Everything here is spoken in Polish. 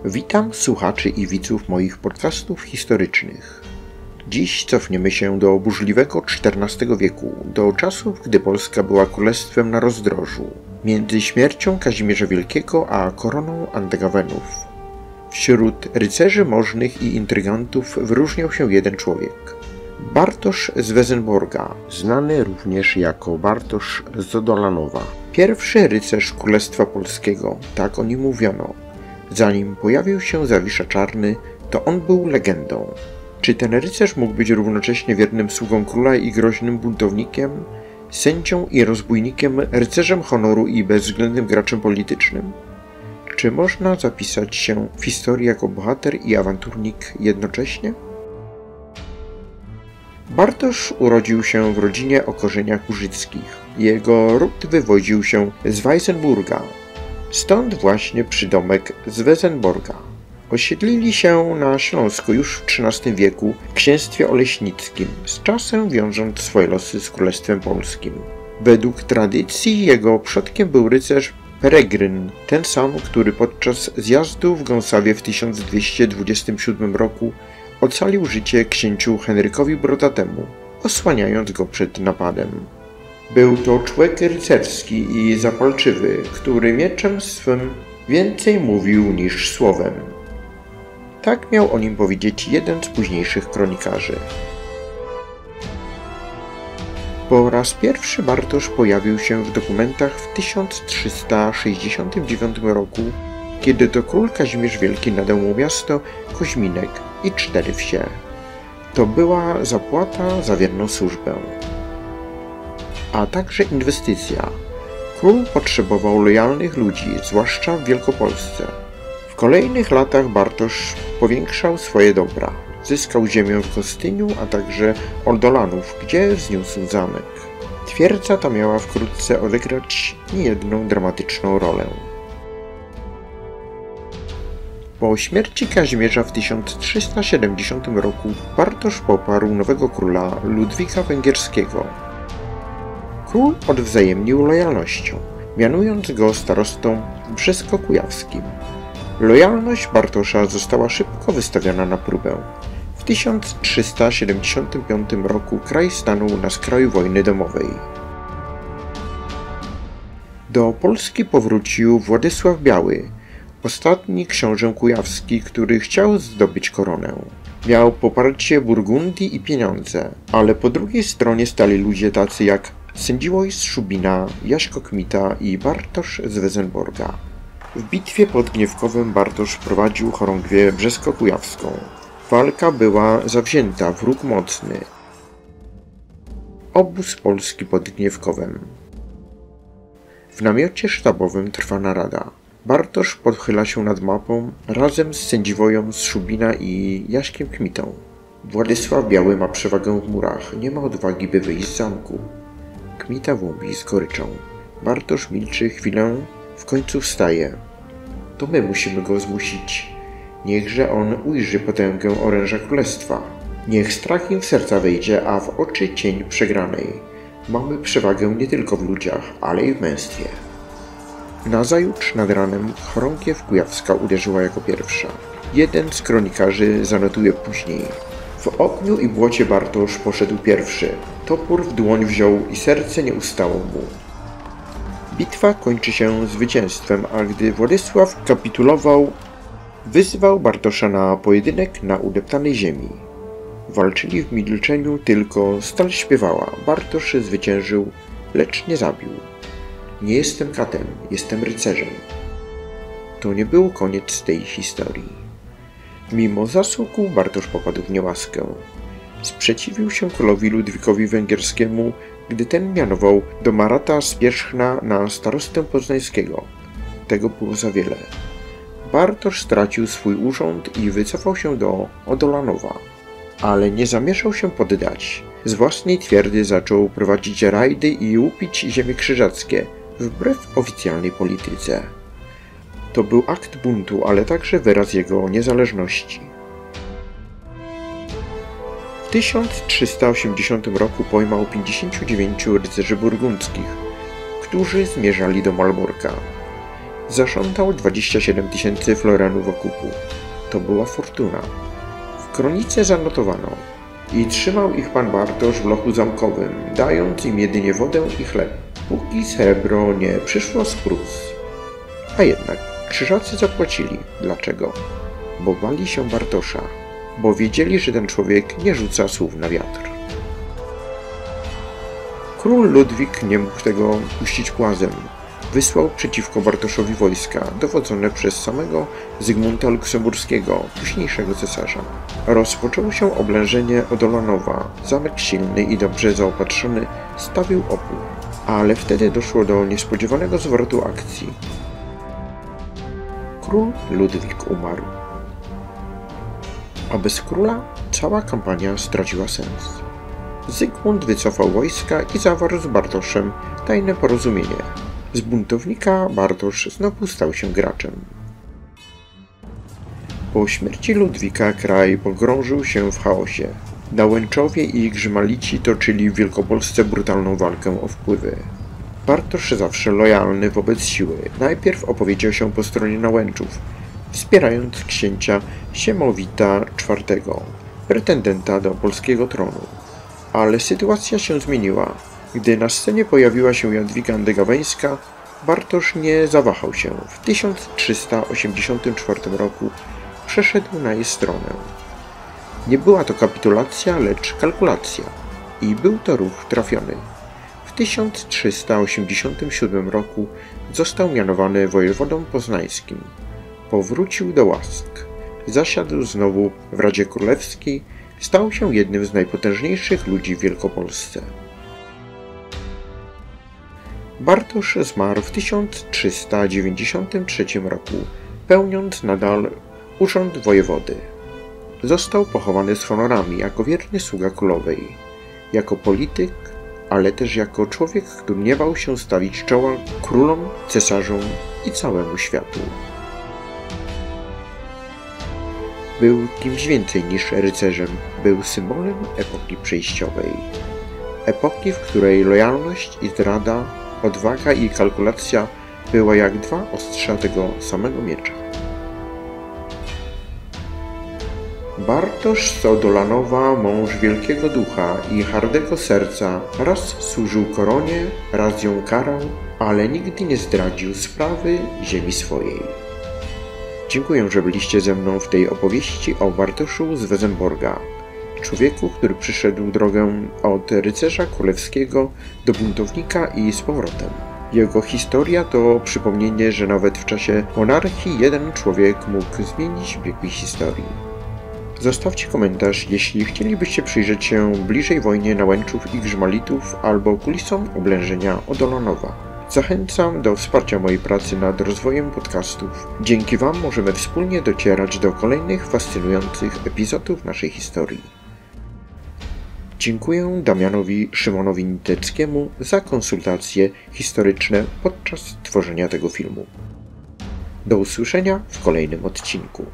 Witam słuchaczy i widzów moich podcastów historycznych. Dziś cofniemy się do burzliwego XIV wieku, do czasów, gdy Polska była królestwem na rozdrożu, między śmiercią Kazimierza Wielkiego a koroną Andegawenów. Wśród rycerzy możnych i intrygantów wyróżniał się jeden człowiek. Bartosz z Wesenborga, znany również jako Bartosz z Odolanowa. Pierwszy rycerz Królestwa Polskiego, tak o nim mówiono. Zanim pojawił się Zawisza Czarny, to on był legendą. Czy ten rycerz mógł być równocześnie wiernym sługą króla i groźnym buntownikiem, sędzią i rozbójnikiem, rycerzem honoru i bezwzględnym graczem politycznym? Czy można zapisać się w historii jako bohater i awanturnik jednocześnie? Bartosz urodził się w rodzinie o korzeniach łużyckich. Jego ród wywodził się z Weissenburga. Stąd właśnie przydomek z Wesenborga. Osiedlili się na Śląsku już w XIII wieku w księstwie oleśnickim, z czasem wiążąc swoje losy z Królestwem Polskim. Według tradycji jego przodkiem był rycerz Peregryn, ten sam, który podczas zjazdu w Gąsawie w 1227 roku ocalił życie księciu Henrykowi Brodatemu, osłaniając go przed napadem. Był to człowiek rycerski i zapalczywy, który mieczem swym więcej mówił niż słowem. Tak miał o nim powiedzieć jeden z późniejszych kronikarzy. Po raz pierwszy Bartosz pojawił się w dokumentach w 1369 roku, kiedy to król Kazimierz Wielki nadał mu miasto Koźminek i 4 wsie. To była zapłata za wierną służbę, a także inwestycja. Król potrzebował lojalnych ludzi, zwłaszcza w Wielkopolsce. W kolejnych latach Bartosz powiększał swoje dobra. Zyskał ziemię w Gostyniu, a także Ordolanów, gdzie wzniósł zamek. Twierdza ta miała wkrótce odegrać niejedną dramatyczną rolę. Po śmierci Kazimierza w 1370 roku Bartosz poparł nowego króla Ludwika Węgierskiego. Król odwzajemnił lojalnością, mianując go starostą brzesko-kujawskim. Lojalność Bartosza została szybko wystawiona na próbę. W 1375 roku kraj stanął na skraju wojny domowej. Do Polski powrócił Władysław Biały, ostatni książę kujawski, który chciał zdobyć koronę. Miał poparcie Burgundii i pieniądze, ale po drugiej stronie stali ludzie tacy jak Sędziwoj z Szubina, Jaśko Kmita i Bartosz z Wesenborga. W bitwie pod Gniewkowem Bartosz prowadził chorągwię brzesko-kujawską. Walka była zawzięta, wróg mocny. Obóz polski pod Gniewkowem. W namiocie sztabowym trwa narada. Bartosz pochyla się nad mapą razem z Sędziwojem z Szubina i Jaśkiem Kmitą. Władysław Biały ma przewagę w murach, nie ma odwagi, by wyjść z zamku. Kmita łąbi z goryczą. Bartosz milczy chwilę, w końcu wstaje. To my musimy go zmusić. Niechże on ujrzy potęgę oręża królestwa. Niech strach im w serca wejdzie, a w oczy cień przegranej. Mamy przewagę nie tylko w ludziach, ale i w męstwie. Nazajutrz nad ranem chorągiew kujawska uderzyła jako pierwsza. Jeden z kronikarzy zanotuje później. W ogniu i błocie Bartosz poszedł pierwszy. Topór w dłoń wziął i serce nie ustało mu. Bitwa kończy się zwycięstwem, a gdy Władysław kapitulował, wyzwał Bartosza na pojedynek na udeptanej ziemi. Walczyli w milczeniu, tylko stal śpiewała. Bartosz zwyciężył, lecz nie zabił. Nie jestem katem, jestem rycerzem. To nie był koniec tej historii. Mimo zasługu Bartosz popadł w niełaskę. Sprzeciwił się królowi Ludwikowi Węgierskiemu, gdy ten mianował Domarata z Pierzchna na starostę poznańskiego. Tego było za wiele. Bartosz stracił swój urząd i wycofał się do Odolanowa, ale nie zamierzał się poddać. Z własnej twierdzy zaczął prowadzić rajdy i łupić ziemie krzyżackie, wbrew oficjalnej polityce. To był akt buntu, ale także wyraz jego niezależności. W 1380 roku pojmał 59 rycerzy burgundzkich, którzy zmierzali do Malborka. zażądał 27 000 florenów okupu. To była fortuna. W kronice zanotowano: i trzymał ich pan Bartosz w lochu zamkowym, dając im jedynie wodę i chleb, póki srebro nie przyszło z Prus. A jednak krzyżacy zapłacili. Dlaczego? Bo bali się Bartosza, bo wiedzieli, że ten człowiek nie rzuca słów na wiatr. Król Ludwik nie mógł tego puścić płazem. Wysłał przeciwko Bartoszowi wojska, dowodzone przez samego Zygmunta Luksemburskiego, późniejszego cesarza. Rozpoczęło się oblężenie Odolanowa. Zamek silny i dobrze zaopatrzony stawił opór, ale wtedy doszło do niespodziewanego zwrotu akcji. Król Ludwik umarł, a bez króla cała kampania straciła sens. Zygmunt wycofał wojska i zawarł z Bartoszem tajne porozumienie. Z buntownika Bartosz znowu stał się graczem. Po śmierci Ludwika kraj pogrążył się w chaosie. Nałęczowie i Grzymalici toczyli w Wielkopolsce brutalną walkę o wpływy. Bartosz, zawsze lojalny wobec siły, najpierw opowiedział się po stronie Nałęczów, wspierając księcia Siemowita IV, pretendenta do polskiego tronu. Ale sytuacja się zmieniła. Gdy na scenie pojawiła się Jadwiga Andegaweńska, Bartosz nie zawahał się. W 1384 roku przeszedł na jej stronę. Nie była to kapitulacja, lecz kalkulacja. I był to ruch trafiony. W 1387 roku został mianowany wojewodą poznańskim. Powrócił do łask. Zasiadł znowu w Radzie Królewskiej, stał się jednym z najpotężniejszych ludzi w Wielkopolsce. Bartosz zmarł w 1393 roku, pełniąc nadal urząd wojewody. Został pochowany z honorami jako wierny sługa królowej, jako polityk, ale też jako człowiek, który nie bał się stawić czoła królom, cesarzom i całemu światu. Był kimś więcej niż rycerzem, był symbolem epoki przejściowej. Epoki, w której lojalność i zdrada, odwaga i kalkulacja była jak dwa ostrza tego samego miecza. Bartosz z Odolanowa, mąż wielkiego ducha i hardego serca, raz służył koronie, raz ją karał, ale nigdy nie zdradził sprawy ziemi swojej. Dziękuję, że byliście ze mną w tej opowieści o Bartoszu z Wesenborga, człowieku, który przyszedł drogę od rycerza królewskiego do buntownika i z powrotem. Jego historia to przypomnienie, że nawet w czasie monarchii jeden człowiek mógł zmienić bieg historii. Zostawcie komentarz, jeśli chcielibyście przyjrzeć się bliżej wojnie Nałęczów i Grzymalitów albo kulisom oblężenia Odolanowa. Zachęcam do wsparcia mojej pracy nad rozwojem podcastów. Dzięki Wam możemy wspólnie docierać do kolejnych fascynujących epizodów naszej historii. Dziękuję Damianowi Szymonowi Niteckiemu za konsultacje historyczne podczas tworzenia tego filmu. Do usłyszenia w kolejnym odcinku.